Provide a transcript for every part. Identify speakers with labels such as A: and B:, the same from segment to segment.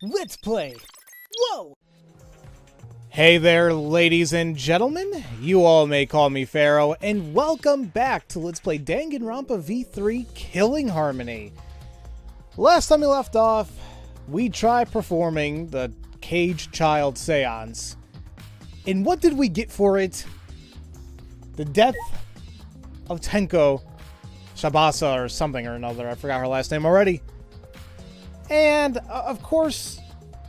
A: Let's play! Whoa! Hey there, ladies and gentlemen. You all may call me Pharaoh, and welcome back to Let's Play Danganronpa V3 Killing Harmony. Last time we left off, we tried performing the Caged Child Seance. And what did we get for it? The death of Tenko Shabasa or something or another. I forgot her last name already. And, of course,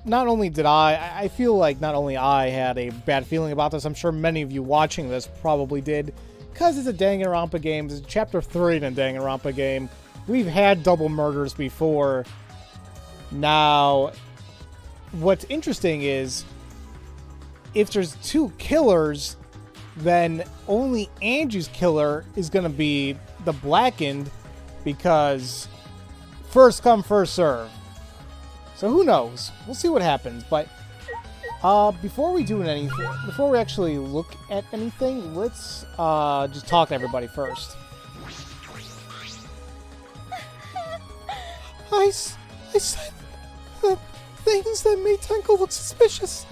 A: not only did I feel like not only I had a bad feeling about this, I'm sure many of you watching this probably did, because it's a Danganronpa game, it's Chapter 3 in a Danganronpa game. We've had double murders before. Now, what's interesting is, if there's two killers, then only Angie's killer is going to be the blackened, because first come, first serve. So who knows? We'll see what happens. But before we do anything, before we actually look at anything, let's just talk to everybody first. I said the things that made Tenko look suspicious,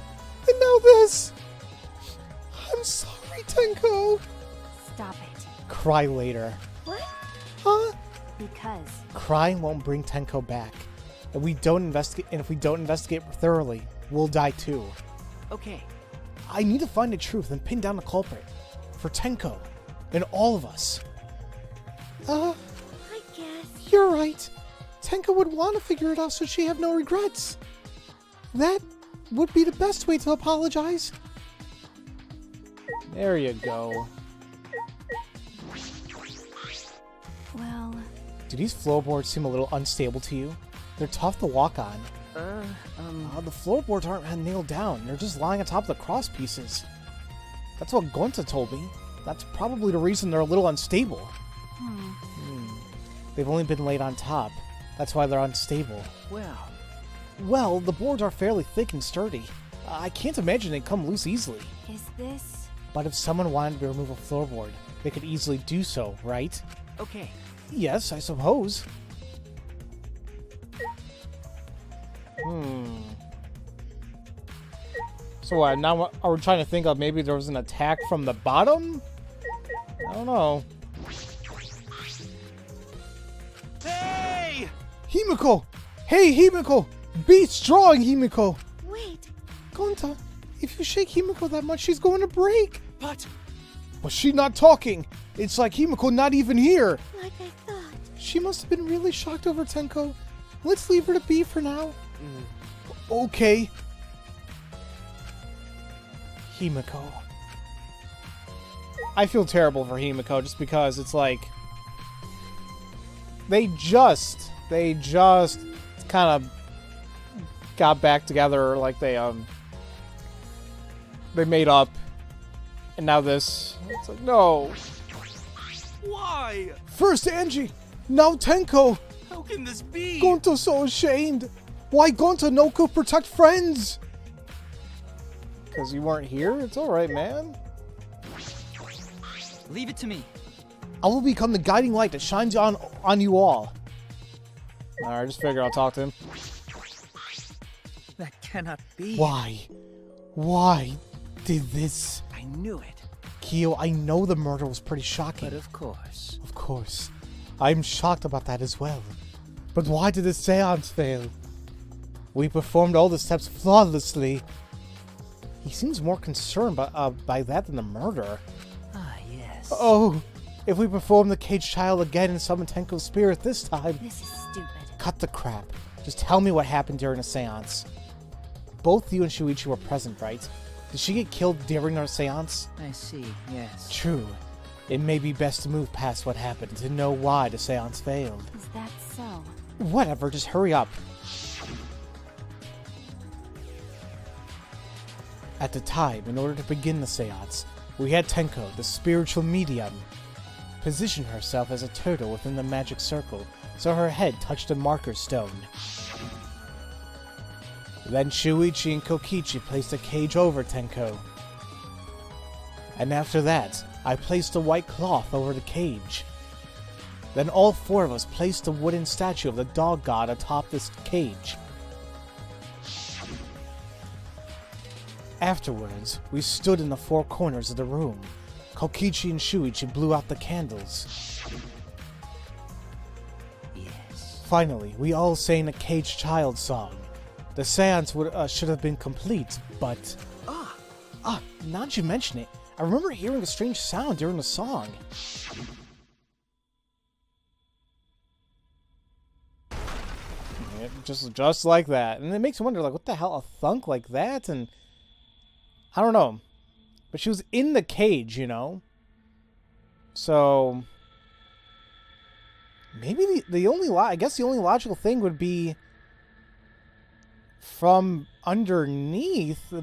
A: and now this. I'm sorry, Tenko.
B: Stop it.
A: Cry later.
B: What?
A: Huh?
B: Because
A: Crying won't bring Tenko back. If we don't investigate thoroughly, we'll die too.
B: okay.
A: I need to find the truth and pin down the culprit. For Tenko. And all of us.
B: I guess.
A: You're right. Tenko would want to figure it out so she have no regrets. That would be the best way to apologize. There you go.
B: Well,
A: Do these floorboards seem a little unstable to you? They're tough to walk on. The floorboards aren't nailed down. They're just lying on top of the cross pieces. That's what Gonta told me. That's probably the reason they're a little unstable. They've only been laid on top. That's why they're unstable. Well, the boards are fairly thick and sturdy. I can't imagine they'd come loose easily.
B: is this?
A: But if someone wanted to remove a floorboard, they could easily do so, right?
B: Okay.
A: Yes, I suppose. So what, now are we trying to think of maybe there was an attack from the bottom? I don't know.
C: Hey!
A: Himiko! Hey, Himiko! Be strong, Himiko!
B: Wait.
A: Gonta, if you shake Himiko that much, she's going to break.
C: But
A: Was she not talking? It's like Himiko not even here.
B: Like I thought.
A: She must have been really shocked over Tenko. Let's leave her to be for now. Okay. Himiko. I feel terrible for Himiko just because it's like they just kind of got back together, like they made up, and now this. It's like, no.
C: why?
A: First Angie, now Tenko.
C: How can this be?
A: Gonta's so ashamed. Why Gonta no could protect friends? Because you weren't here? It's alright, man.
C: Leave it to me.
A: I will become the guiding light that shines on you all. Alright, just figure I'll talk to him.
C: That cannot be.
A: Why? Why did this?
C: I knew it.
A: Kyo, I know the murder was pretty shocking.
C: But of course.
A: Of course. I'm shocked about that as well. But why did the seance fail? We performed all the steps flawlessly. He seems more concerned by that than the murder.
C: Ah, yes.
A: Oh, if we perform the Caged Child again and summon Tenko's spirit this time...
B: This is stupid.
A: Cut the crap. Just tell me what happened during the seance. Both you and Shuichi were present, right? Did she get killed during our seance?
C: I see, yes.
A: True. It may be best to move past what happened to know why the seance failed.
B: Is that so?
A: Whatever, just hurry up. At the time, in order to begin the seance, we had Tenko, the spiritual medium, position herself as a turtle within the magic circle, so her head touched a marker stone. Then Shuichi and Kokichi placed a cage over Tenko. And after that, I placed a white cloth over the cage. Then all four of us placed a wooden statue of the dog god atop this cage. Afterwards, we stood in the four corners of the room. Kokichi and Shuichi blew out the candles.
C: Yes.
A: Finally, we all sang a caged child song. The seance should have been complete, but... now that you mention it, I remember hearing a strange sound during the song. Yeah, just like that. And it makes you wonder, like, what the hell, a thunk like that? And I don't know. But she was in the cage, you know? So maybe the only I guess the only logical thing would be from underneath,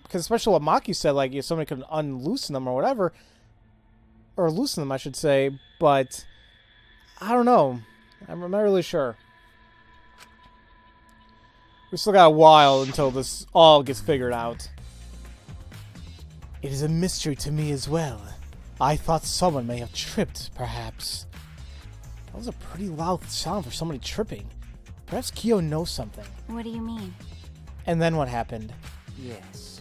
A: because especially what Maki said, like, if somebody could unloosen them or whatever, or loosen them, I should say, but I don't know. I'm not really sure. We still got a while until this all gets figured out. It is a mystery to me as well. I thought someone may have tripped, perhaps. That was a pretty loud sound for somebody tripping. Perhaps Kyo knows something.
B: What do you mean?
A: And then what happened?
C: Yes.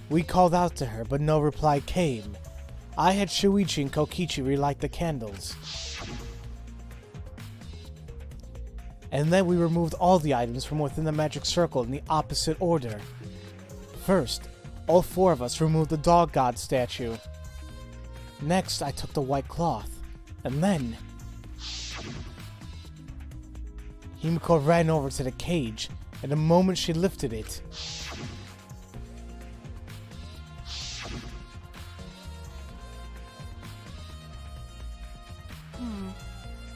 A: We called out to her, but no reply came. I had Shuichi and Kokichi relight the candles. And then we removed all the items from within the magic circle in the opposite order. First, all four of us removed the dog god statue. Next, I took the white cloth. And then Himiko ran over to the cage, and the moment she lifted it,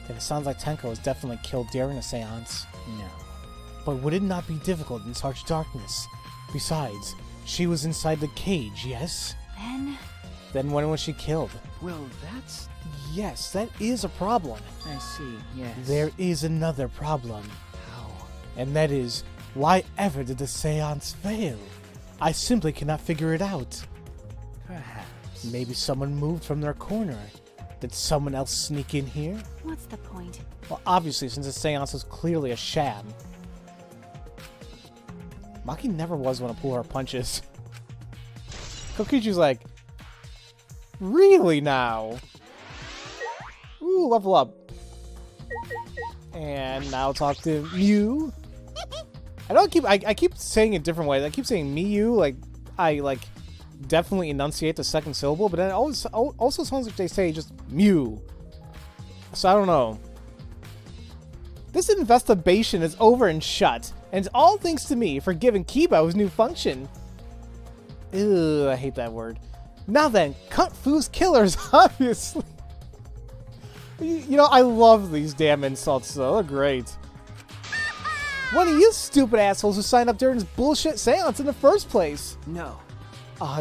A: then it sounds like Tenko was definitely killed during the seance.
C: No.
A: But would it not be difficult in such darkness? Besides, she was inside the cage, yes? Then when was she killed?
C: Well, that's...
A: Yes, that is a problem.
C: I see, yes.
A: There is another problem.
C: How?
A: And that is, why ever did the seance fail? I simply cannot figure it out.
C: Perhaps.
A: Maybe someone moved from their corner. Did someone else sneak in here?
B: What's the point?
A: Well, obviously, since the seance was clearly a sham. Maki never was one to pull her punches. Kokichi's like, really now? Ooh, level up. And now talk to Mew. I keep saying it different ways. I keep saying Miyu, like I definitely enunciate the second syllable, but then it also sounds like they say just Mew. So I don't know. This investigation is over and shut, and it's all thanks to me for giving Kiba his new function. Ew, I hate that word. Now then, Kung Fu's killers, obviously. You know, I love these damn insults, though. They're great. One of you stupid assholes who signed up during this bullshit seance in the first place.
C: No.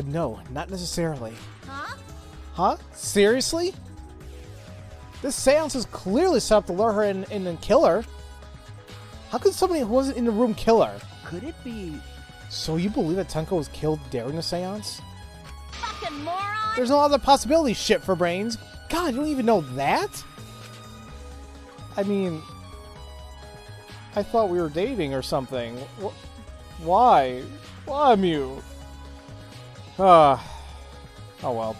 A: No, not necessarily.
B: Huh?
A: Huh? Seriously? This seance is clearly set up to lure her in and kill her. How could somebody who wasn't in the room kill her?
C: Could it be...
A: So you believe that Tenko was killed during the seance?
B: Fucking moron!
A: There's no other possibility, shit for brains. God, you don't even know that? I mean, I thought we were dating or something. Why? Why, Mew? Oh well.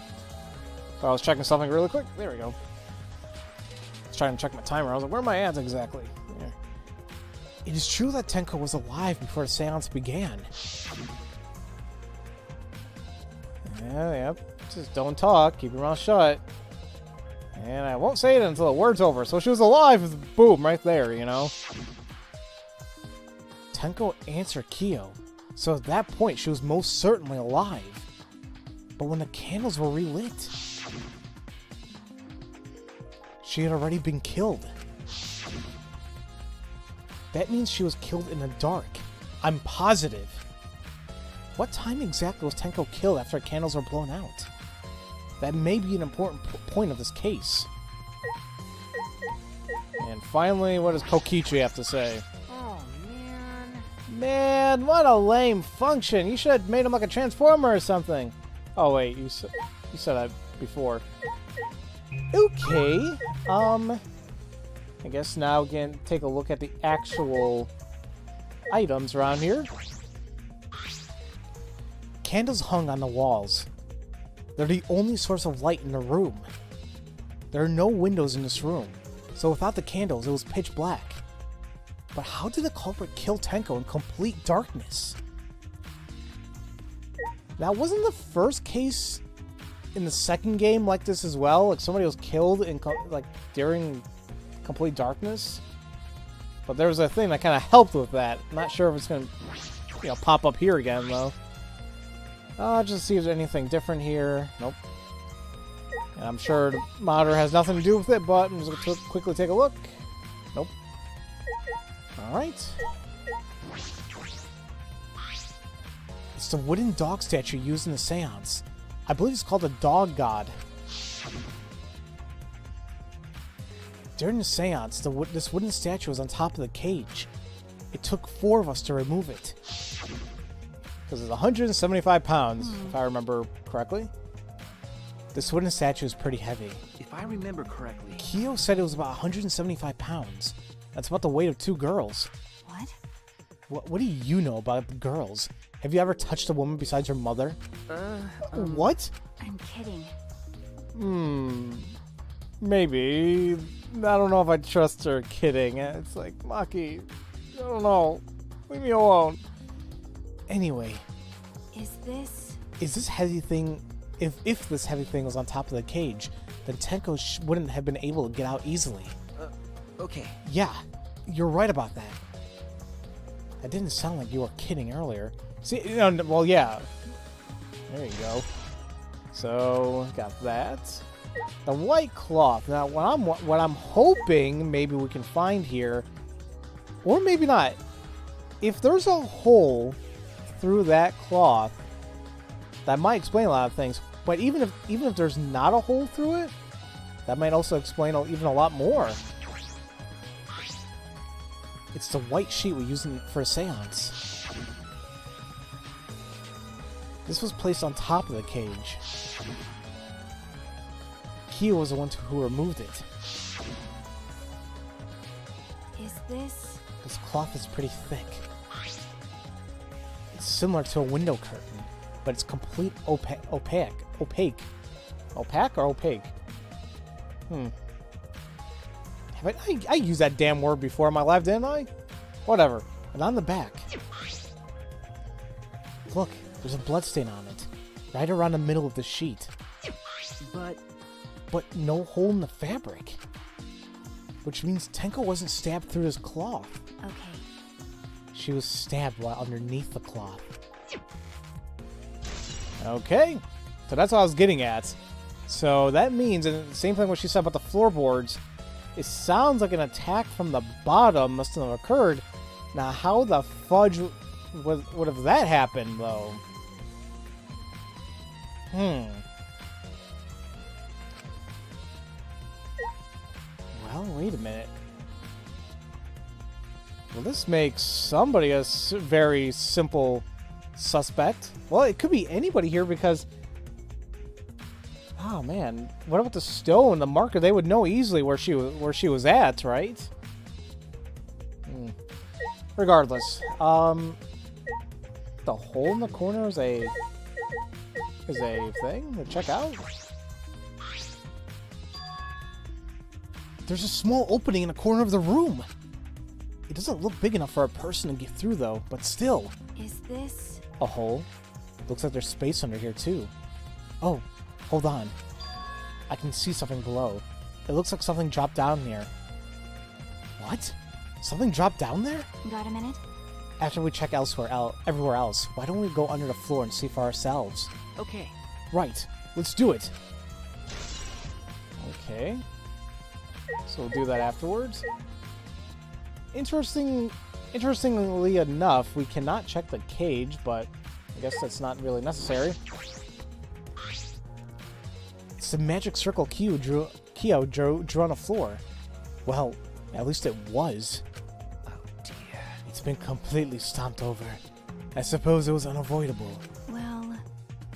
A: So I was checking something really quick. There we go. I was trying to check my timer. I was like, where am I at exactly? Yeah. It is true that Tenko was alive before the seance began. Yep. Just don't talk. Keep your mouth shut. And I won't say it until the word's over. So she was alive. Boom, right there, you know. Tenko answered Kyo. So at that point, she was most certainly alive. But when the candles were relit, she had already been killed. That means she was killed in the dark. I'm positive. What time exactly was Tenko killed after the candles were blown out? That may be an important point of this case. And finally, what does Kokichi have to say?
B: Oh, man.
A: Man, what a lame function. You should have made him like a transformer or something. Oh, wait, you said that before. Okay. I guess now again, take a look at the actual items around here. candles hung on the walls. They're the only source of light in the room. There are no windows in this room, so without the candles, it was pitch black. But how did the culprit kill Tenko in complete darkness? That wasn't the first case in the second game like this as well. Like somebody was killed in during complete darkness. But there was a thing that kind of helped with that. Not sure if it's gonna, pop up here again though. Just see if there's anything different here. Nope. And I'm sure the monitor has nothing to do with it, but I'm just gonna quickly take a look. Nope. Alright. It's the wooden dog statue used in the seance. I believe it's called the dog god. During the seance, this wooden statue was on top of the cage. It took 4 of us to remove it. Because it's 175 pounds, if I remember correctly. This wooden statue is pretty heavy.
C: If I remember correctly...
A: Kyo said it was about 175 pounds. That's about the weight of 2 girls.
B: What?
A: What do you know about girls? Have you ever touched a woman besides your mother? What?
B: I'm kidding.
A: Maybe. I don't know if I trust her kidding. It's like, Maki, I don't know. Leave me alone. Anyway.
B: Is
A: this heavy thing... If this heavy thing was on top of the cage, then Tenko wouldn't have been able to get out easily.
C: Okay.
A: Yeah, you're right about that. That didn't sound like you were kidding earlier. See, well, yeah. There you go. So, got that. The white cloth. Now, what I'm hoping maybe we can find here, or maybe not. If there's a hole through that cloth, that might explain a lot of things. But even if there's not a hole through it, that might also explain even a lot more. It's the white sheet we use for a seance. This was placed on top of the cage. Kyo was the one who removed it. This cloth is pretty thick. It's similar to a window curtain, but it's complete opaque. Opaque or opaque? Have I used that damn word before in my life, didn't I? Whatever. And on the back, look, there's a bloodstain on it, right around the middle of the sheet. But no hole in the fabric, which means Tenko wasn't stabbed through this cloth.
B: Okay.
A: She was stabbed while underneath the cloth. Okay, so that's what I was getting at. So that means, and the same thing what she said about the floorboards, it sounds like an attack from the bottom must have occurred. Now, how the fudge would have that happened, though? Well, wait a minute. Well, this makes somebody a very simple suspect. Well, it could be anybody here because... Oh, man. What about the stone, the marker? They would know easily where she was at, right? Regardless. The hole in the corner is a thing to check out. There's a small opening in the corner of the room. It doesn't look big enough for a person to get through, though, but still.
B: Is this
A: a hole? Looks like there's space under here, too. Oh, hold on. I can see something below. It looks like something dropped down here. What? Something dropped down there?
B: Got a minute?
A: After we check everywhere else, why don't we go under the floor and see for ourselves?
C: Okay.
A: Right. Let's do it. Okay. So we'll do that afterwards. Interestingly enough, we cannot check the cage, but I guess that's not really necessary. It's the magic circle Kyo drew on the floor. Well, at least it was.
C: Oh dear.
A: It's been completely stomped over. I suppose it was unavoidable.
B: Well...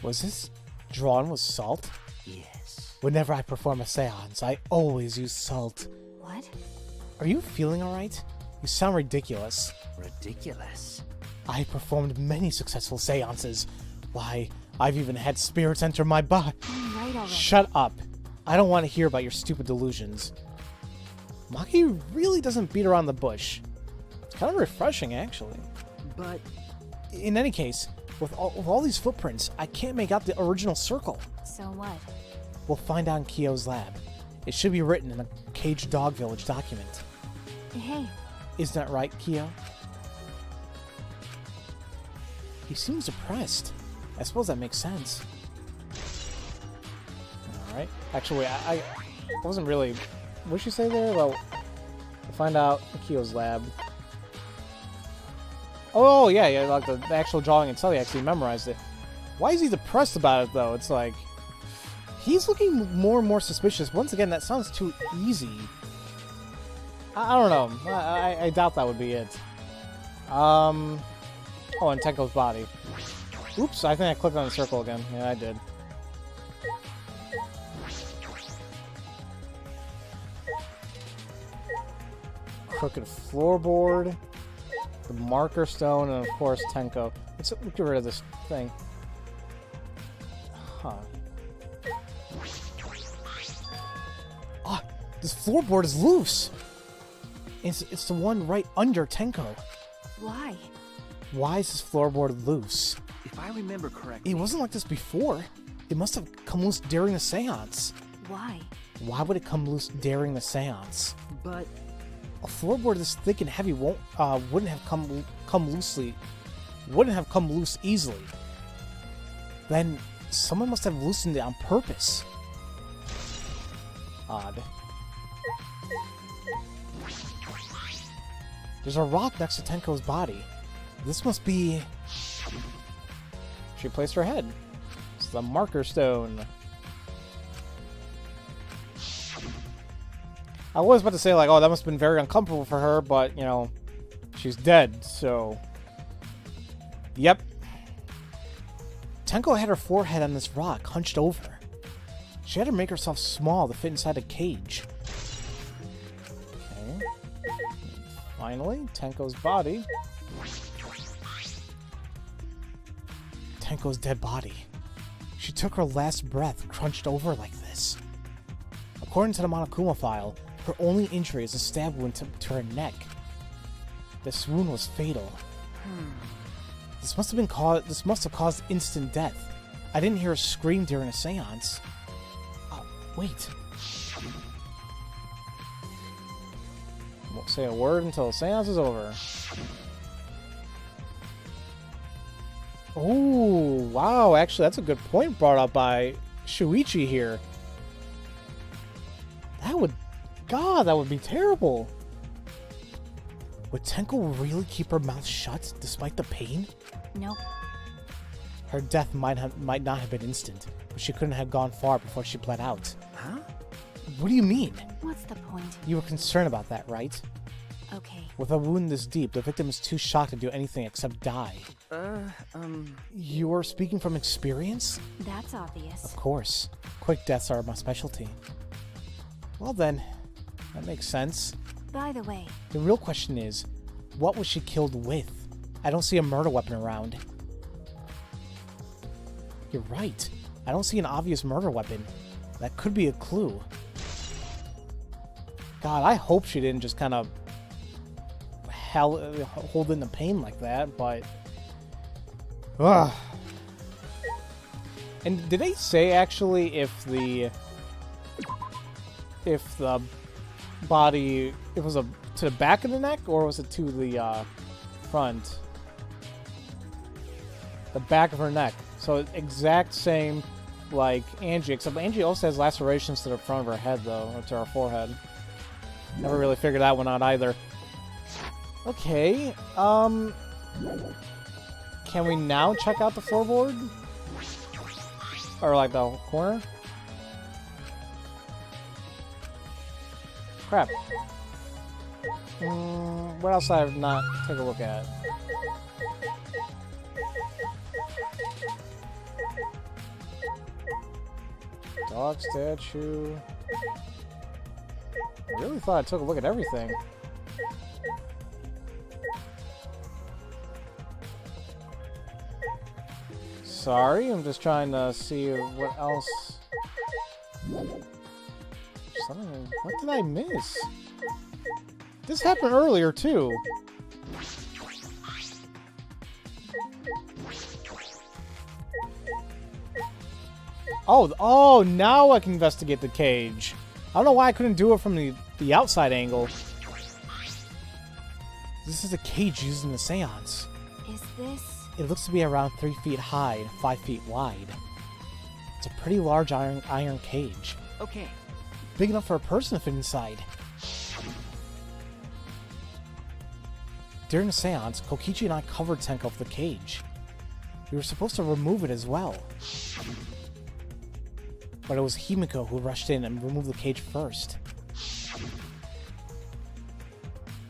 A: Was this drawn with salt?
C: Yes.
A: Whenever I perform a seance, I always use salt.
B: What?
A: Are you feeling alright? You sound ridiculous.
C: Ridiculous.
A: I performed many successful seances. Why, I've even had spirits enter my body.
B: I'm right already.
A: Shut up. I don't want to hear about your stupid delusions. Maki really doesn't beat around the bush. It's kind of refreshing, actually.
C: But
A: In any case, with all these footprints, I can't make out the original circle.
B: So what?
A: We'll find out in Kyo's lab. It should be written in a Caged Dog Village document.
B: Hey,
A: Isn't that right, Kyo? He seems depressed. I suppose that makes sense. Alright. Actually, I wasn't really... What did she say there? Well, we'll find out in Kyo's lab. Oh, yeah, like the actual drawing itself, he actually memorized it. Why is he depressed about it, though? It's like... He's looking more and more suspicious. Once again, that sounds too easy. I don't know. I doubt that would be it. Oh, and Tenko's body. Oops, I think I clicked on the circle again. Yeah, I did. Crooked floorboard, the marker stone, and of course Tenko. Let's get rid of this thing. Huh. Ah, this floorboard is loose. It's the one right under Tenko.
B: why?
A: Why is this floorboard loose?
C: if I remember correctly,
A: It wasn't like this before. It must have come loose during the seance.
B: Why?
A: Why would it come loose during the seance?
C: but
A: A floorboard this thick and heavy wouldn't have come loose easily. Then someone must have loosened it on purpose. Odd. There's a rock next to Tenko's body. This must be... She placed her head. It's the marker stone. I was about to say, like, oh, that must have been very uncomfortable for her, but, you know, she's dead, so... Yep. Tenko had her forehead on this rock, hunched over. She had to make herself small to fit inside a cage. Okay. Finally, Tenko's body. Tenko's dead body. She took her last breath, crunched over like this. According to the Monokuma file, her only injury is a stab wound to her neck. This wound was fatal. This must have caused instant death. I didn't hear a scream during a seance. Wait. Won't say a word until the seance is over. Oh, wow. Actually, that's a good point brought up by Shuichi here. God, that would be terrible. Would Tenko really keep her mouth shut despite the pain?
B: Nope.
A: Her death might not have been instant, but she couldn't have gone far before she bled out.
C: huh?
A: What do you mean?
B: What's the point?
A: You were concerned about that, right?
B: Okay.
A: With a wound this deep, the victim is too shocked to do anything except die. You're speaking from experience?
B: That's obvious.
A: Of course. Quick deaths are my specialty. Well then, that makes sense.
B: By the way,
A: The real question is, what was she killed with? I don't see a murder weapon around. You're right. I don't see an obvious murder weapon. That could be a clue. God, I hope she didn't just kind of hold in the pain like that, but... Ugh. And did they say, actually, if the body... It was to the back of the neck, or was it to the front? The back of her neck. So exact same like Angie, except Angie also has lacerations to the front of her head, though, or to her forehead. Never really figured that one out either. Okay, can we now check out the floorboard? Or like the corner? Crap. What else I have not take a look at? Dog statue. I really thought I took a look at everything. sorry. I'm just trying to see what else. Something. What did I miss? This happened earlier, too. Oh, now I can investigate the cage. I don't know why I couldn't do it from the outside angle. This is a cage used in the seance.
B: Is this...
A: It looks to be around 3 feet high and 5 feet wide. It's a pretty large iron cage.
C: Okay.
A: Big enough for a person to fit inside. During the seance, Kokichi and I covered Tenko with the cage. We were supposed to remove it as well. But it was Himiko who rushed in and removed the cage first.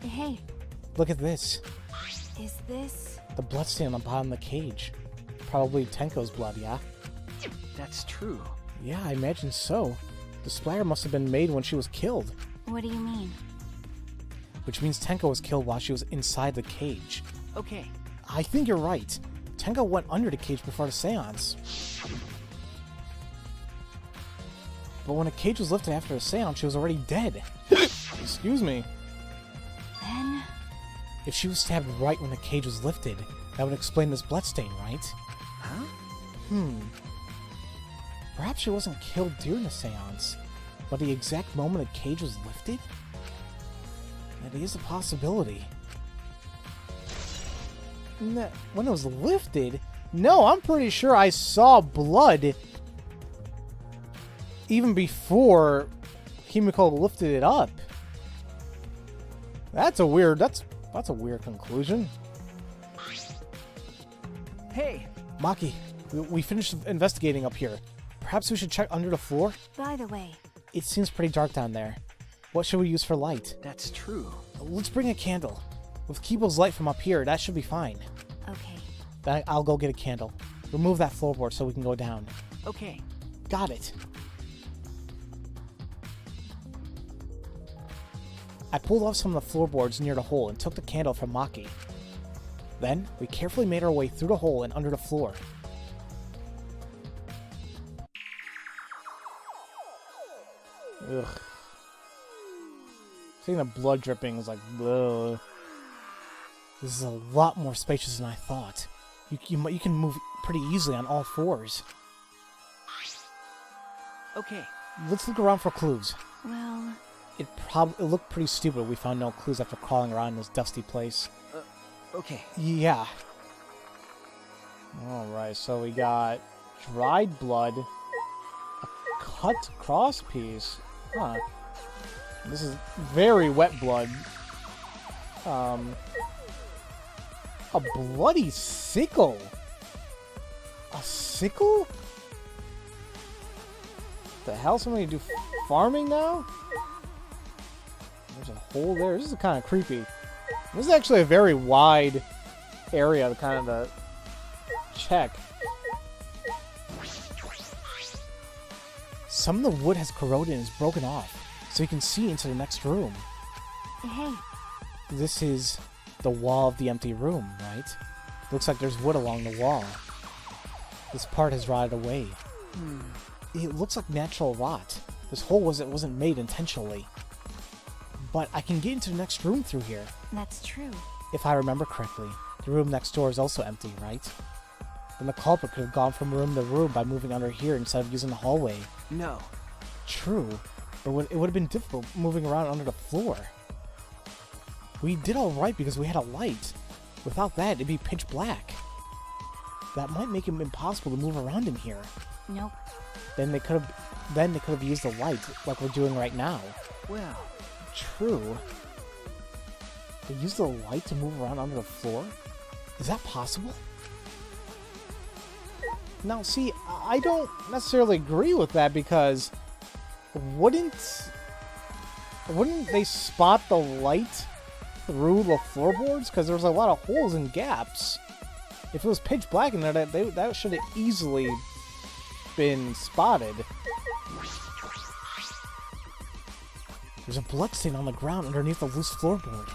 B: Hey.
A: Look at this.
B: Is this...
A: The bloodstain on the bottom of the cage. Probably Tenko's blood, yeah?
C: That's true.
A: Yeah, I imagine so. The splatter must have been made when she was killed.
B: What do you mean?
A: Which means Tenko was killed while she was inside the cage.
C: Okay.
A: I think you're right. Tenko went under the cage before the seance. But when the cage was lifted after the seance, she was already dead. Excuse me.
B: Then...
A: If she was stabbed right when the cage was lifted, that would explain this bloodstain, right?
C: Huh?
A: Perhaps she wasn't killed during the seance, but the exact moment the cage was lifted? That is a possibility. When it was lifted? No, I'm pretty sure I saw blood even before Himiko lifted it up. That's a weird conclusion.
C: Hey!
A: Maki, we finished investigating up here. Perhaps we should check under the floor?
B: By the way...
A: It seems pretty dark down there. What should we use for light?
C: That's true.
A: Let's bring a candle. With Kibo's light from up here, that should be fine.
B: Okay.
A: Then I'll go get a candle. Remove that floorboard so we can go down.
C: Okay.
A: Got it. I pulled off some of the floorboards near the hole and took the candle from Maki. Then, we carefully made our way through the hole and under the floor. Ugh. Seeing the blood dripping is like, ugh. This is a lot more spacious than I thought. You can move pretty easily on all fours.
C: Okay.
A: Let's look around for clues.
B: Well...
A: It looked pretty stupid we found no clues after crawling around in this dusty place.
C: Okay.
A: Yeah. Alright, so we got dried blood, a cut cross piece. Huh. This is very wet blood. A bloody sickle. A sickle? The hell? Somebody do farming now? There's a hole there. This is kind of creepy. This is actually a very wide area to kind of check. Some of the wood has corroded and is broken off, so you can see into the next room.
B: Hey.
A: This is the wall of the empty room, right? Looks like there's wood along the wall. This part has rotted away. It looks like natural rot. This hole wasn't made intentionally. But I can get into the next room through here.
B: That's true.
A: If I remember correctly, the room next door is also empty, right? Then the culprit could have gone from room to room by moving under here instead of using the hallway.
C: No.
A: True, but it would have been difficult moving around under the floor. We did alright because we had a light. Without that, it'd be pitch black. That might make it impossible to move around in here.
B: Nope.
A: Then they could have used the light like we're doing right now.
C: Well...
A: True. They used the light to move around under the floor? Is that possible? Now, see, I don't necessarily agree with that because wouldn't they spot the light through the floorboards? Because there's a lot of holes and gaps. If it was pitch black in there, that should have easily been spotted. There's a bloodstain on the ground underneath the loose floorboard.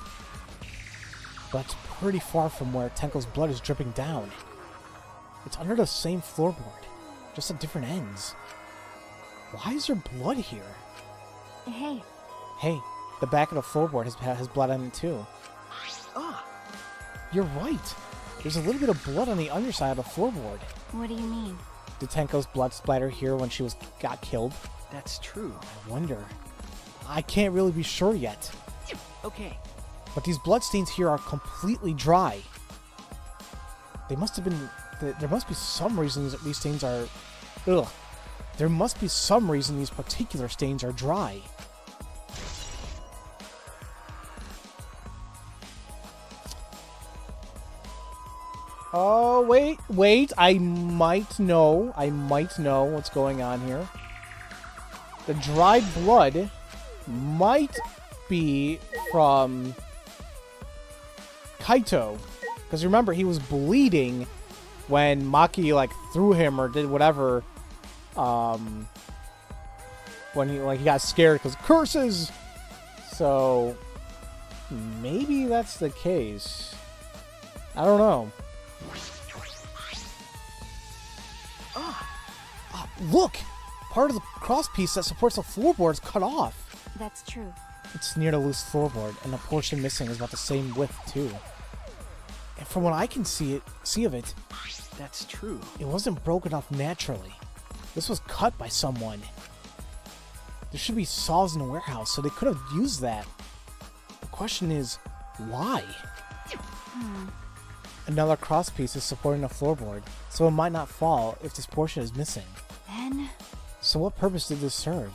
A: But it's pretty far from where Tenko's blood is dripping down. It's under the same floorboard, just at different ends. Why is there blood here?
B: Hey,
A: Hey, the back of the floorboard has blood on it too.
C: Ah,
A: You're right. There's a little bit of blood on the underside of the floorboard.
B: what do you mean?
A: Did Tenko's blood splatter here when she got killed?
C: that's true.
A: I wonder. I can't really be sure yet.
C: Okay.
A: But these bloodstains here are completely dry. They must have been... There must be some reasons that these stains are... Ugh. There must be some reason these particular stains are dry. Oh, wait. I might know what's going on here. The dried blood might be from Kaito. Because remember, he was bleeding when Maki, like, threw him or did whatever. When he got scared because curses. So, maybe that's the case. I don't know. Look! Part of the crosspiece that supports the floorboard is cut off.
B: That's true.
A: It's near the loose floorboard, and the portion missing is about the same width, too. And from what I can see of it,
C: That's true.
A: it wasn't broken off naturally. This was cut by someone. There should be saws in the warehouse, so they could have used that. The question is, why? Another crosspiece is supporting the floorboard, so it might not fall if this portion is missing.
B: Then,
A: So what purpose did this serve?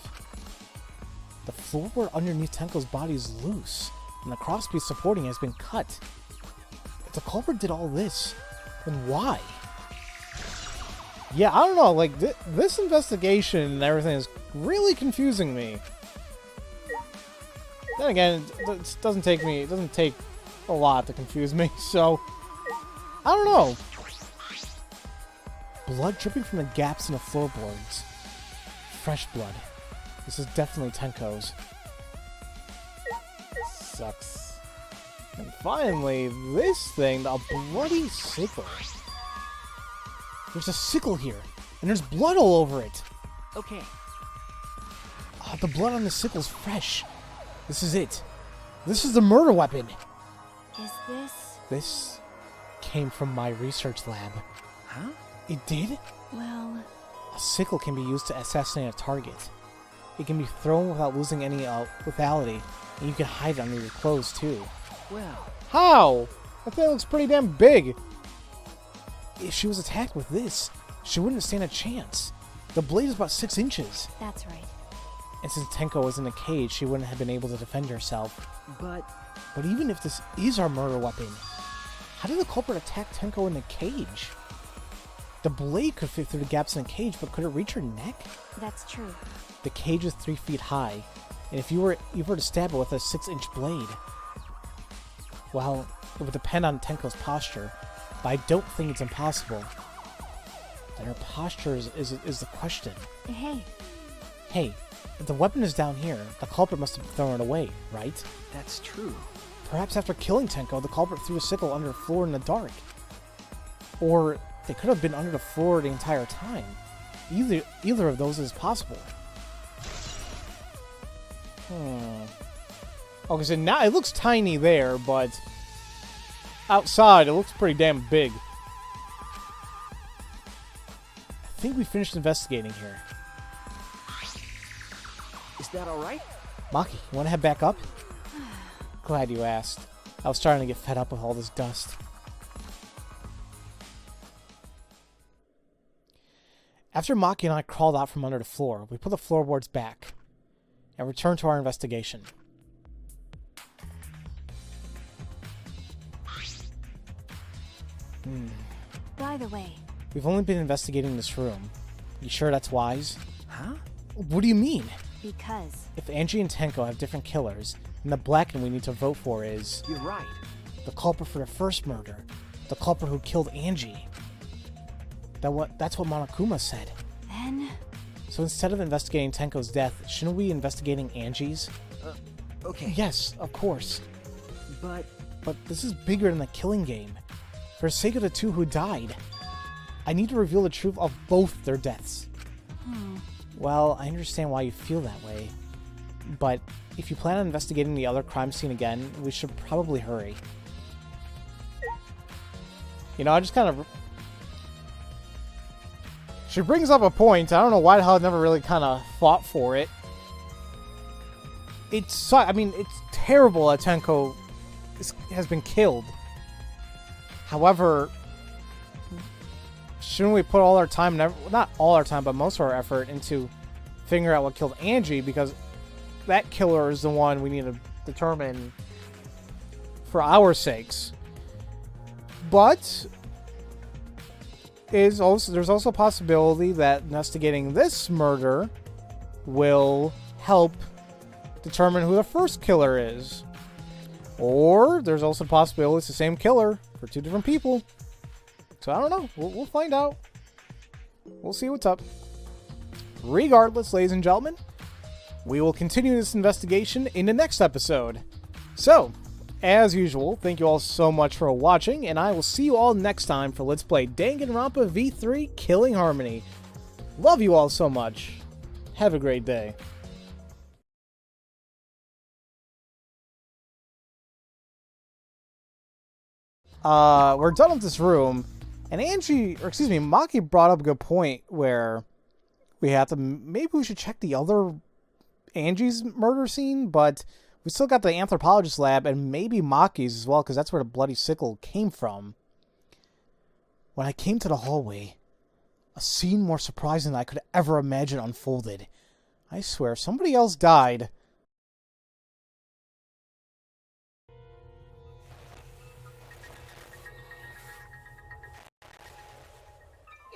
A: The floorboard underneath Tenko's body is loose, and the crosspiece supporting it has been cut. If the culprit did all this, then why? Yeah, I don't know, like, this investigation and everything is really confusing me. Then again, it doesn't take a lot to confuse me, so... I don't know. Blood dripping from the gaps in the floorboards. Fresh blood. This is definitely Tenko's. Sucks. And finally, this thing, a bloody sickle. There's a sickle here, and there's blood all over it.
C: Okay.
A: The blood on the sickle's fresh. This is it. This is the murder weapon.
B: is this...
A: This came from my research lab.
C: Huh?
A: It did?
B: Well,
A: A sickle can be used to assassinate a target. It can be thrown without losing any lethality, and you can hide it under your clothes too.
C: Well,
A: How? That thing looks pretty damn big. If she was attacked with this, she wouldn't stand a chance. The blade is about 6 inches.
B: that's right.
A: And since Tenko was in a cage, she wouldn't have been able to defend herself.
C: but
A: But even if this is our murder weapon, how did the culprit attack Tenko in the cage? The blade could fit through the gaps in the cage, but could it reach her neck?
B: That's true.
A: The cage is 3 feet high, and if you were to stab it with a 6-inch blade, well, it would depend on Tenko's posture, but I don't think it's impossible. Then her posture is the question.
B: Hey,
A: Hey, if the weapon is down here, the culprit must have thrown it away, right?
C: that's true.
A: Perhaps after killing Tenko, the culprit threw a sickle under the floor in the dark. Or they could have been under the floor the entire time. Either of those is possible. Okay, so now it looks tiny there, but outside it looks pretty damn big. I think we finished investigating here.
C: Is that all right?
A: Maki, you want to head back up? Glad you asked. I was starting to get fed up with all this dust. After Maki and I crawled out from under the floor, we put the floorboards back and returned to our investigation.
B: by the way,
A: We've only been investigating this room. You sure that's wise?
C: Huh?
A: What do you mean?
B: because...
A: If Angie and Tenko have different killers, then the Blacken we need to vote for is
C: You're right.
A: the culprit for the first murder, the culprit who killed Angie. That's what Monokuma said.
B: Then...
A: So instead of investigating Tenko's death, shouldn't we be investigating Angie's?
C: Okay.
A: Yes, of course.
C: But
A: But this is bigger than the killing game. For the sake of the two who died. I need to reveal the truth of both their deaths. Well, I understand why you feel that way. But if you plan on investigating the other crime scene again, we should probably hurry. You know, I just kind of... She brings up a point. I don't know why the hell I never really kind of fought for it. I mean, it's terrible that Tenko has been killed. However, shouldn't we put all our time, not all our time, but most of our effort into figuring out what killed Angie? Because that killer is the one we need to determine for our sakes. But there's also a possibility that investigating this murder will help determine who the first killer is. Or there's also a possibility it's the same killer for two different people. So I don't know. We'll find out. We'll see what's up. Regardless, ladies and gentlemen, we will continue this investigation in the next episode. So, as usual, thank you all so much for watching, and I will see you all next time for Let's Play Danganronpa V3 Killing Harmony. Love you all so much. Have a great day. We're done with this room, and Maki brought up a good point where we have to, maybe we should check the other Angie's murder scene, but we still got the anthropologist lab and maybe Maki's as well, because that's where the bloody sickle came from. When I came to the hallway, a scene more surprising than I could ever imagine unfolded. I swear, somebody else died.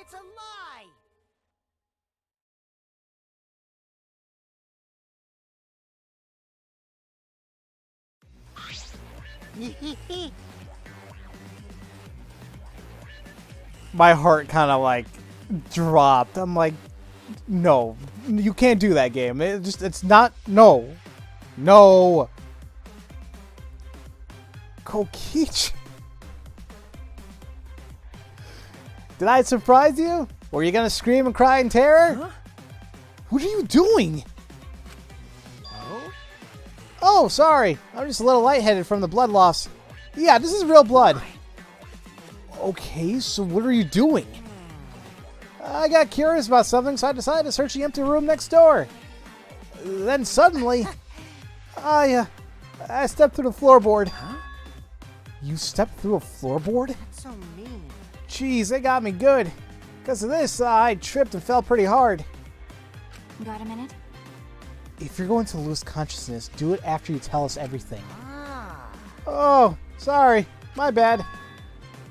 C: It's a lie!
A: My heart kind of like dropped. I'm like, no, you can't do that game. It's not, no. Kokichi. Did I surprise you? Were you gonna scream and cry in terror?
C: Huh?
A: What are you doing? Oh, sorry. I'm just a little lightheaded from the blood loss. Yeah, this is real blood. Okay, so what are you doing? I got curious about something, so I decided to search the empty room next door. Then suddenly, I stepped through the floorboard.
C: Huh?
A: You stepped through a floorboard?
C: That's so mean.
A: Jeez, they got me good. Because of this, I tripped and fell pretty hard.
B: Got a minute?
A: If you're going to lose consciousness, do it after you tell us everything.
C: Ah.
A: Oh, sorry. My bad.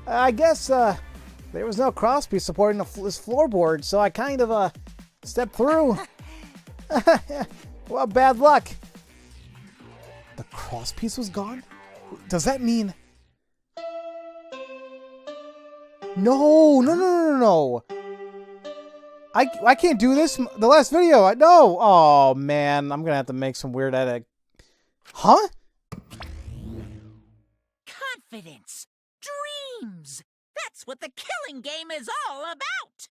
A: I guess, there was no crosspiece supporting this floorboard, so I kind of, stepped through. Well, bad luck. The crosspiece was gone? Does that mean... No. I can't do this. The last video, no. Oh, man. I'm going to have to make some weird edit. Huh?
D: Confidence. Dreams. That's what the Killing Game is all about.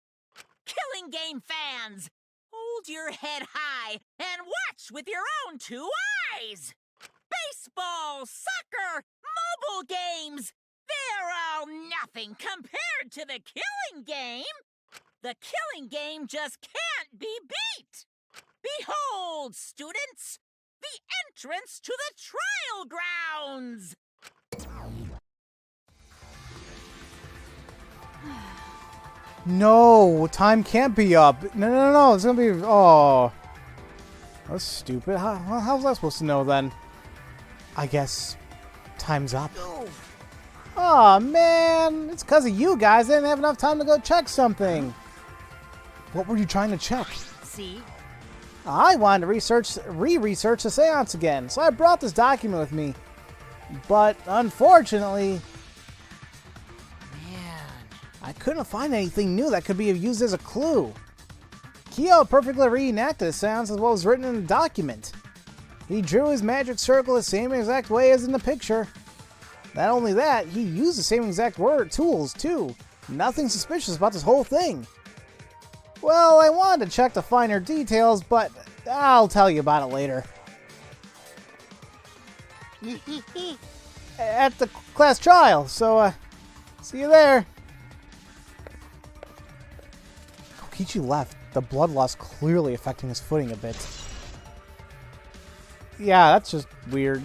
D: Killing Game fans, hold your head high and watch with your own two eyes. Baseball, soccer, mobile games. They're all nothing compared to the Killing Game. The Killing Game just can't be beat. Behold, students, the entrance to the trial grounds.
A: No, time can't be up. No. It's gonna be. Oh, that's stupid. How's I supposed to know then? I guess time's up.
C: No.
A: Oh man, it's because of you guys. I didn't have enough time to go check something. What were you trying to check?
D: See?
A: I wanted to re-research the seance again, so I brought this document with me. But unfortunately, I couldn't find anything new that could be used as a clue. Kyo perfectly reenacted the seance as what was written in the document. He drew his magic circle the same exact way as in the picture. Not only that, he used the same exact tools too. Nothing suspicious about this whole thing. Well, I wanted to check the finer details, but I'll tell you about it later. At the class trial, see you there. Kokichi left, the blood loss clearly affecting his footing a bit. Yeah, that's just weird.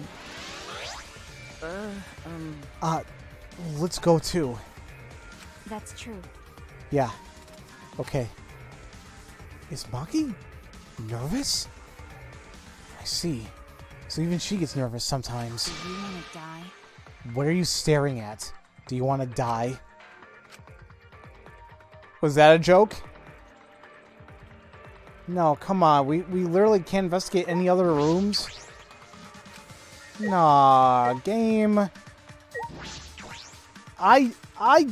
A: Let's go too.
B: That's true.
A: Yeah. Okay. Is Maki nervous? I see. So even she gets nervous sometimes.
B: Do you want to die?
A: What are you staring at? Do you want to die? Was that a joke? No, come on. We literally can't investigate any other rooms. Nah, game. I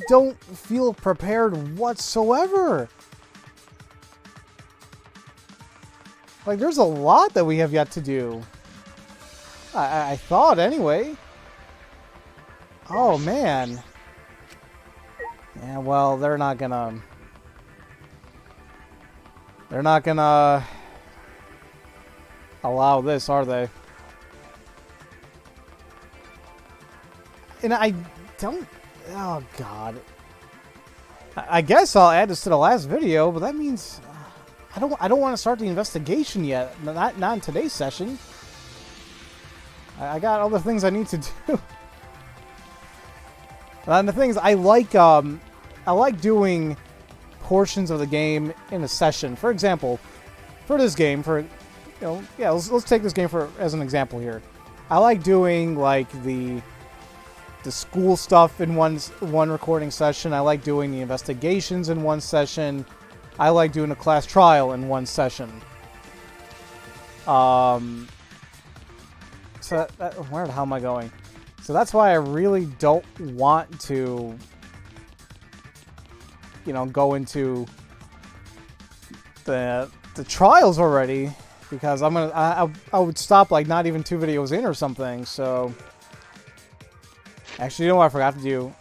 A: don't feel prepared whatsoever. Like, there's a lot that we have yet to do. I thought, anyway. Oh, man. Yeah, well, they're not gonna allow this, are they? And I don't... Oh, God. I guess I'll add this to the last video, but that means... I don't want to start the investigation yet. Not in today's session. I got other things I need to do. And the thing is, I like doing portions of the game in a session. For example, for this game, let's take this game as an example here. I like doing like the school stuff in one recording session. I like doing the investigations in one session. I like doing a class trial in one session. So where the hell am I going? So that's why I really don't want to, go into the trials already, because I would stop like not even 2 videos in or something. So actually, you know what I forgot to do?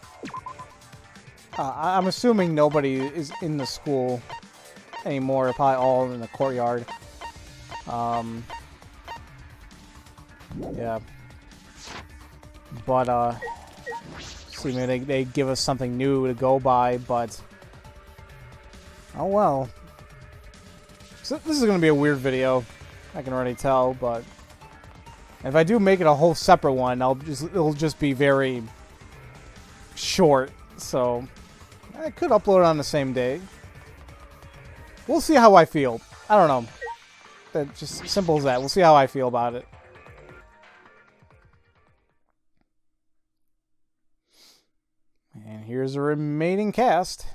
A: I'm assuming nobody is in the school anymore. They're probably all in the courtyard. Yeah. But, see, maybe they give us something new to go by, but... Oh, well. So this is going to be a weird video. I can already tell, but... If I do make it a whole separate one, it'll just be very... short, so... I could upload it on the same day. We'll see how I feel. I don't know. That's just simple as that. We'll see how I feel about it. And here's the remaining cast.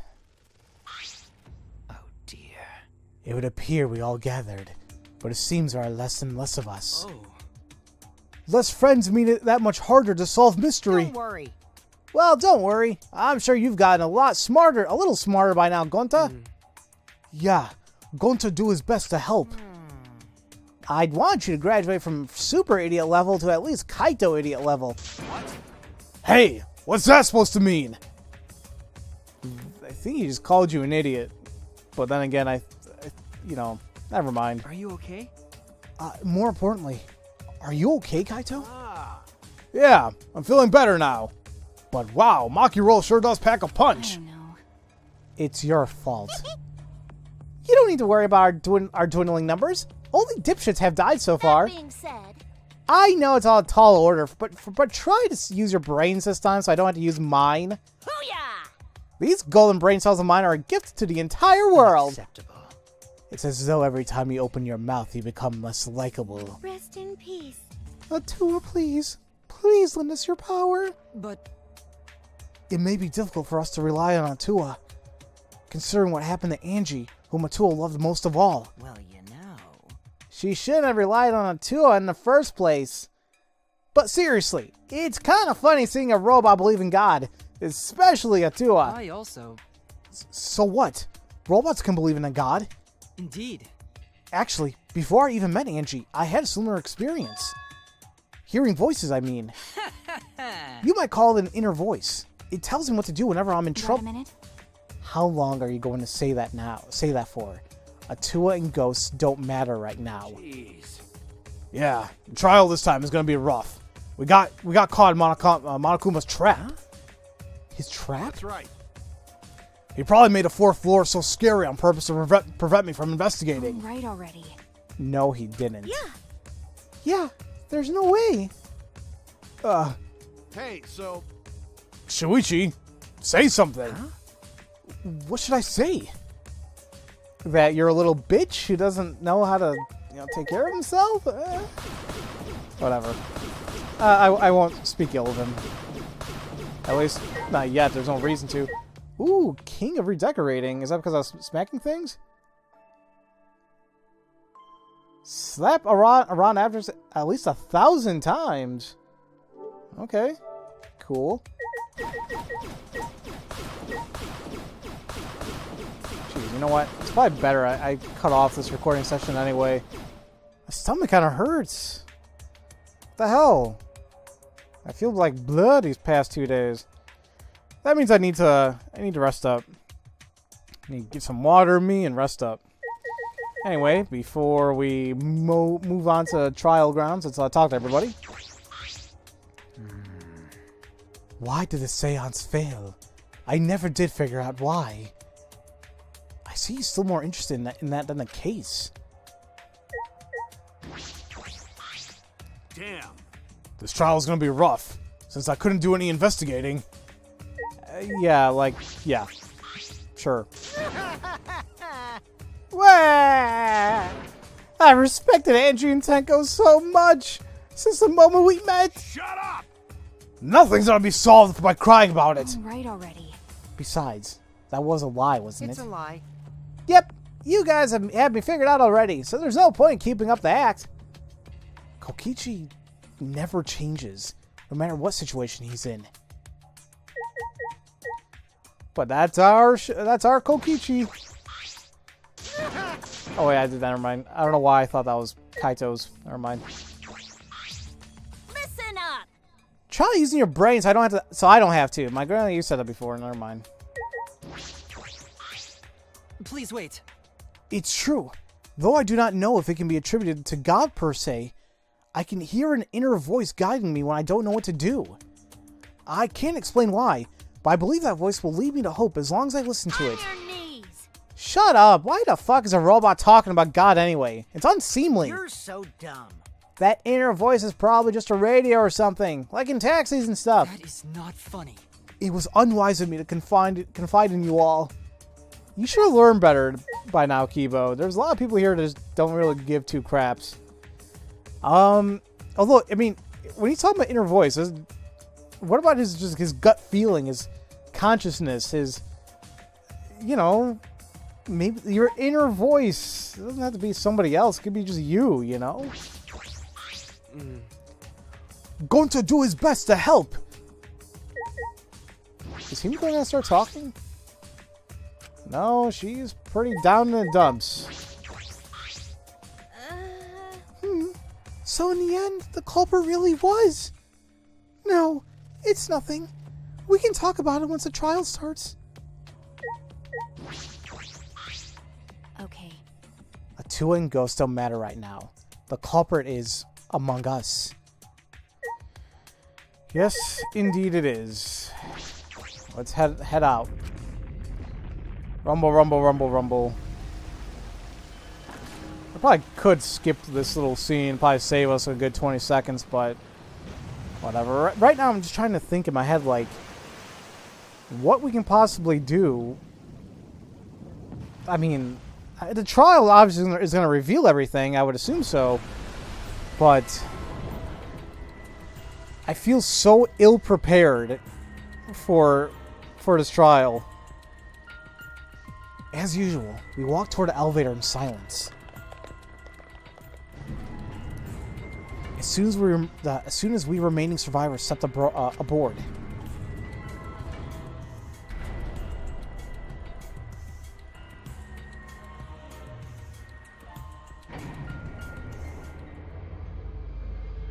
C: Oh dear.
A: It would appear we all gathered, but it seems there are less and less of us.
C: Oh.
A: Less friends mean it that much harder to solve mystery.
C: Don't worry.
A: Well, don't worry. I'm sure you've gotten a little smarter by now, Gonta. Yeah, Gonta do his best to help. I'd want you to graduate from super idiot level to at least Kaito idiot level.
C: What?
A: Hey, what's that supposed to mean? I think he just called you an idiot. But then again, never mind.
C: Are you okay?
A: More importantly, are you okay, Kaito?
C: Ah.
A: Yeah, I'm feeling better now. But wow, Maki Roll sure does pack a
B: I
A: punch.
B: don't know.
A: It's your fault. You don't need to worry about our dwindling numbers. Only dipshits have died so far.
B: That being said,
A: I know it's all a tall order, but try to use your brains this time so I don't have to use mine.
C: Hoo-yah!
A: These golden brain cells of mine are a gift to the entire world.
C: Acceptable.
A: It's as though every time you open your mouth, you become less likable.
B: rest in peace.
A: Atua, please. Please lend us your power.
C: But
A: It may be difficult for us to rely on Atua, considering what happened to Angie, whom Atua loved most of all.
C: well,
A: She shouldn't have relied on Atua in the first place. But seriously, it's kind of funny seeing a robot believe in God, especially Atua.
C: I also.
A: So what? Robots can believe in a God?
C: Indeed.
A: Actually, before I even met Angie, I had a similar experience. Hearing voices, I mean. You might call it an inner voice. It tells me what to do whenever I'm in
B: Got a
A: trouble.
B: minute?
A: How long are you going to say that now? Say that for? Atua and ghosts don't matter right now.
E: Jeez.
A: Yeah, the trial this time is going to be rough. We got caught in Monokuma's trap. His trap?
E: That's right.
A: He probably made a fourth floor so scary on purpose to prevent me from investigating.
B: Right already.
A: No, he didn't.
B: Yeah.
A: Yeah, there's no way.
E: Hey, so
A: Shuichi, say something.
B: Huh?
A: What should I say? That you're a little bitch who doesn't know how to, take care of himself? Whatever. I won't speak ill of him. At least, not yet. There's no reason to. Ooh, King of Redecorating. Is that because I was smacking things? Slap around after at least 1,000 times. Okay. Cool. Jeez, you know what? It's probably better I cut off this recording session anyway. My stomach kind of hurts. What the hell? I feel like blood these past 2 days. That means I need to rest up. I need to get some water in me and rest up. Anyway, before we move on to trial grounds, let's talk to everybody. Why did the seance fail? I never did figure out why. I see you're still more interested in that than the case.
E: damn.
A: This trial is gonna be rough, since I couldn't do any investigating. Yeah, sure. Wah! I respected Angie and Tenko so much since the moment we met.
E: Shut up!
A: Nothing's gonna be solved by crying about it.
B: Right already.
A: Besides, that was a lie, wasn't
C: It's
A: it?
C: a lie.
A: Yep, you guys have me figured out already, so there's no point in keeping up the act. Kokichi never changes, no matter what situation he's in. But that's our Kokichi. Oh wait, I did that. Never mind. I don't know why I thought that was Kaito's. Never mind.
D: Listen up!
A: Try using your brain so I don't have to. My grandma, you said that before. Never mind.
C: Please wait.
A: It's true. Though I do not know if it can be attributed to God per se, I can hear an inner voice guiding me when I don't know what to do. I can't explain why, but I believe that voice will lead me to hope as long as I listen to it.
D: On your knees!
A: Shut up! Why the fuck is a robot talking about God anyway? It's unseemly.
C: You're so dumb.
A: That inner voice is probably just a radio or something, like in taxis and stuff.
C: That is not funny.
A: It was unwise of me to confide in you all. You should have learned better by now, Kibo. There's a lot of people here that just don't really give two craps. Although, I mean, when he's talking about inner voice, what about his gut feeling, his consciousness, his, maybe your inner voice? It doesn't have to be somebody else. It could be just you, Going to do his best to help. Is he going to start talking? No, she's pretty down in the dumps. So in the end, the culprit really was. No, it's nothing. We can talk about it once the trial starts.
B: Okay.
A: Atua and Ghost don't matter right now. The culprit is among us. Yes, indeed it is. Let's head out. Rumble, rumble, rumble, rumble. I probably could skip this little scene, probably save us a good 20 seconds, but whatever. Right now I'm just trying to think in my head, like, what we can possibly do. I mean, the trial obviously is going to reveal everything, I would assume so, but I feel so ill-prepared for this trial. As usual, we walk toward the elevator in silence. As soon as we remaining survivors stepped aboard,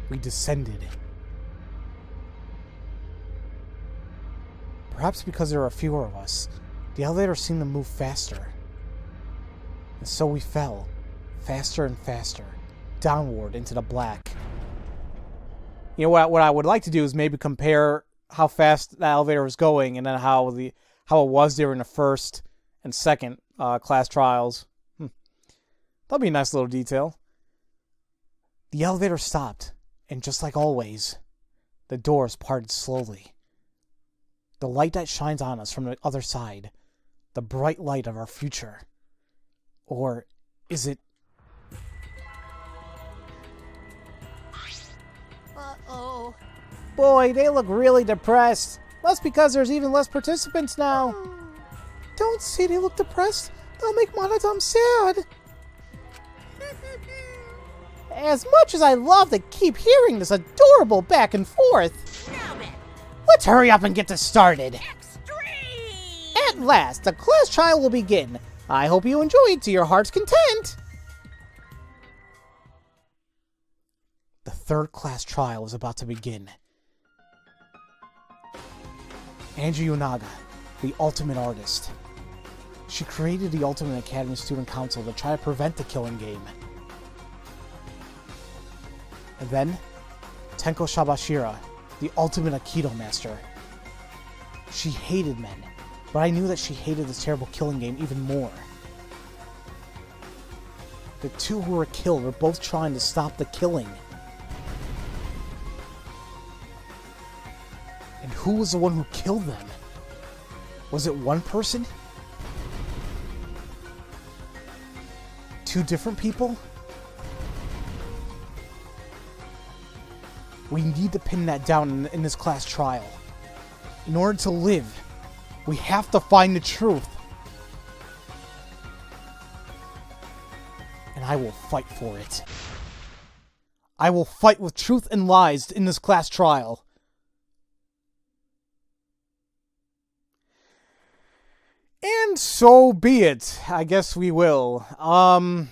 A: we descended. Perhaps because there are fewer of us, The elevator seemed to move faster. And so we fell, faster and faster, downward into the black. You know what I would like to do is maybe compare how fast the elevator was going and then how it was during the first and second class trials. That'll be a nice little detail. The elevator stopped, and just like always, the doors parted slowly. The light that shines on us from the other side, the bright light of our future. Or is it...
D: Uh-oh.
A: Boy, they look really depressed. Must because there's even less participants now. Don't say they look depressed. They'll make Monodam sad. As much as I love to keep hearing this adorable back and forth,
D: Now then,
A: let's hurry up and get this started.
D: extreme!
A: At last, the class trial will begin. I hope you enjoy it to your heart's content. The third class trial is about to begin. Angie Yonaga, the ultimate artist. She created the Ultimate Academy Student Council to try to prevent the killing game. And then, Tenko Shabashira, the ultimate Aikido master. She hated men, but I knew that she hated this terrible killing game even more. The two who were killed were both trying to stop the killing. And who was the one who killed them? Was it one person? Two different people? We need to pin that down in this class trial. In order to live, we have to find the truth. And I will fight for it. I will fight with truth and lies in this class trial. And so be it. I guess we will. I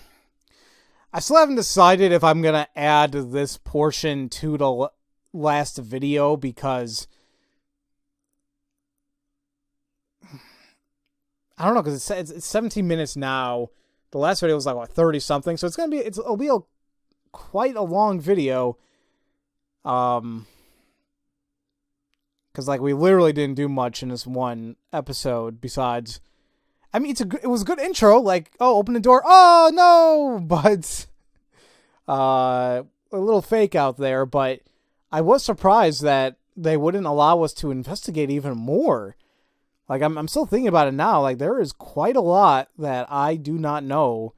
A: still haven't decided if I'm gonna add this portion to the last video because I don't know, because it's 17 minutes now. The last video was like what 30 something, so it'll be quite a long video. Because like we literally didn't do much in this one episode besides. I mean, it was a good intro. Like, oh, open the door. Oh no, but a little fake out there. But I was surprised that they wouldn't allow us to investigate even more. Like, I'm still thinking about it now. Like, there is quite a lot that I do not know,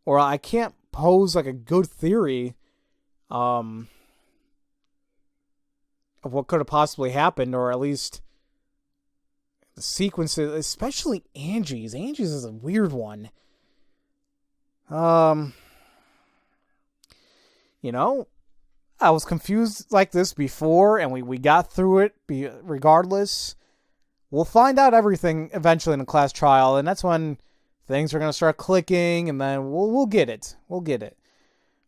A: or I can't pose like a good theory, of what could have possibly happened, or at least the sequences, especially Angie's. Angie's is a weird one. You know, I was confused like this before, and we got through it regardless. We'll find out everything eventually in the class trial, and that's when things are going to start clicking, and then we'll get it. We'll get it.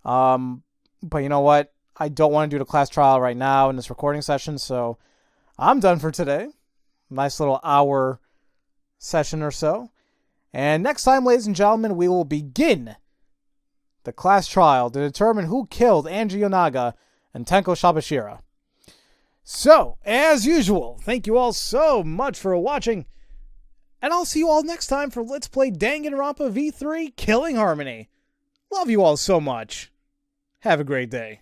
A: But you know what? I don't want to do the class trial right now in this recording session, so I'm done for today. Nice little hour session or so. And next time, ladies and gentlemen, we will begin the class trial to determine who killed Angie Yonaga and Tenko Shabashira. So, as usual, thank you all so much for watching, and I'll see you all next time for Let's Play Danganronpa V3 Killing Harmony. Love you all so much. Have a great day.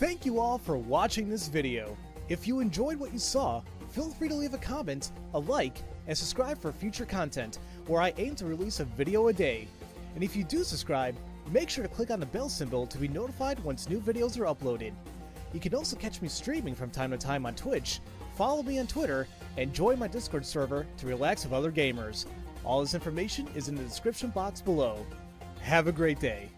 A: Thank you all for watching this video. If you enjoyed what you saw, feel free to leave a comment, a like, and subscribe for future content, where I aim to release a video a day. And if you do subscribe, make sure to click on the bell symbol to be notified once new videos are uploaded. You can also catch me streaming from time to time on Twitch, follow me on Twitter, and join my Discord server to relax with other gamers. All this information is in the description box below. Have a great day.